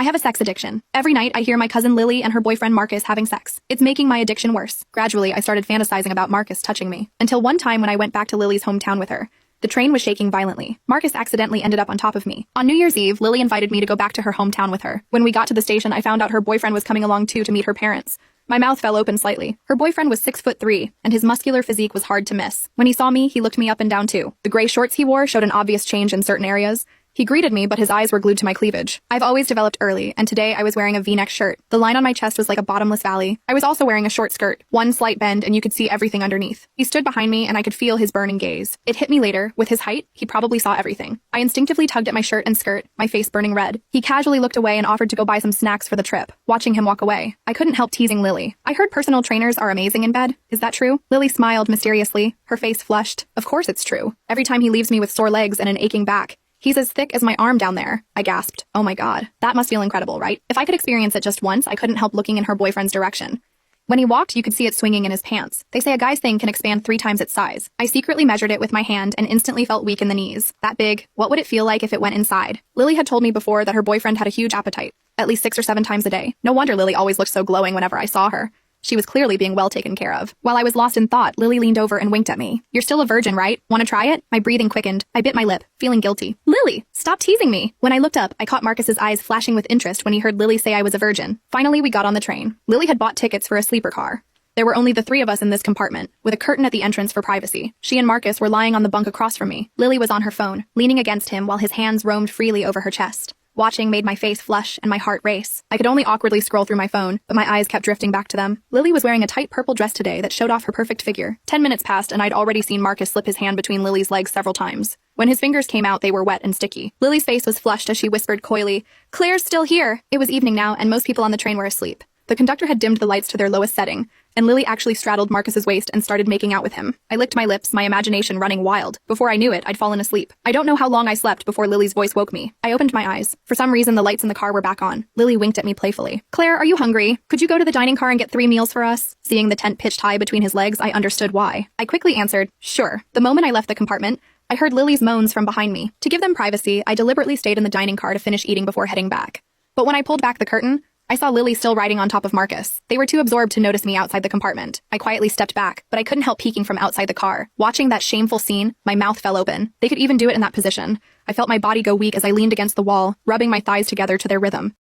I have a sex addiction. Every night I hear my cousin Lily and her boyfriend Marcus having sex. It's making my addiction worse. Gradually, I started fantasizing about Marcus touching me. Until one time when I went back to Lily's hometown with her. The train was shaking violently. Marcus accidentally ended up on top of me. On New Year's Eve, Lily invited me to go back to her hometown with her. When we got to the station, I found out her boyfriend was coming along too to meet her parents. My mouth fell open slightly. Her boyfriend was 6'3", and his muscular physique was hard to miss. When he saw me, he looked me up and down too. The gray shorts he wore showed an obvious change in certain areas. He greeted me, but his eyes were glued to my cleavage. I've always developed early, and today I was wearing a V-neck shirt. The line on my chest was like a bottomless valley. I was also wearing a short skirt, one slight bend, and you could see everything underneath. He stood behind me, and I could feel his burning gaze. It hit me later. With his height, he probably saw everything. I instinctively tugged at my shirt and skirt, my face burning red. He casually looked away and offered to go buy some snacks for the trip. Watching him walk away, I couldn't help teasing Lily. I heard personal trainers are amazing in bed. Is that true? Lily smiled mysteriously. Her face flushed. Of course it's true. Every time he leaves me with sore legs and an aching back. He's as thick as my arm down there. I gasped. Oh my god. That must feel incredible, right? If I could experience it just once, I couldn't help looking in her boyfriend's direction. When he walked, you could see it swinging in his pants. They say a guy's thing can expand 3 times its size. I secretly measured it with my hand and instantly felt weak in the knees. That big. What would it feel like if it went inside? Lily had told me before that her boyfriend had a huge appetite. At least 6 or 7 times a day. No wonder Lily always looked so glowing whenever I saw her. She was clearly being well taken care of. While I was lost in thought, Lily leaned over and winked at me. You're still a virgin, right? Want to try it? My breathing quickened. I bit my lip, feeling guilty. Lily, stop teasing me. When I looked up, I caught Marcus's eyes flashing with interest when he heard Lily say I was a virgin. Finally, we got on the train. Lily had bought tickets for a sleeper car. There were only the 3 of us in this compartment, with a curtain at the entrance for privacy. She and Marcus were lying on the bunk across from me. Lily was on her phone, leaning against him while his hands roamed freely over her chest. Watching made my face flush and my heart race. I could only awkwardly scroll through my phone, but my eyes kept drifting back to them. Lily was wearing a tight purple dress today that showed off her perfect figure. 10 minutes passed and I'd already seen Marcus slip his hand between Lily's legs several times. When his fingers came out, they were wet and sticky. Lily's face was flushed as she whispered coyly, "Claire's still here." It was evening now and most people on the train were asleep. The conductor had dimmed the lights to their lowest setting, and Lily actually straddled Marcus's waist and started making out with him. I licked my lips, my imagination running wild. Before I knew it, I'd fallen asleep. I don't know how long I slept before Lily's voice woke me. I opened my eyes. For some reason, the lights in the car were back on. Lily winked at me playfully. "Claire, are you hungry? Could you go to the dining car and get 3 meals for us?" Seeing the tent pitched high between his legs, I understood why. I quickly answered, "Sure." The moment I left the compartment, I heard Lily's moans from behind me. To give them privacy, I deliberately stayed in the dining car to finish eating before heading back. But when I pulled back the curtain, I saw Lily still riding on top of Marcus. They were too absorbed to notice me outside the compartment. I quietly stepped back, but I couldn't help peeking from outside the car. Watching that shameful scene, my mouth fell open. They could even do it in that position. I felt my body go weak as I leaned against the wall, rubbing my thighs together to their rhythm.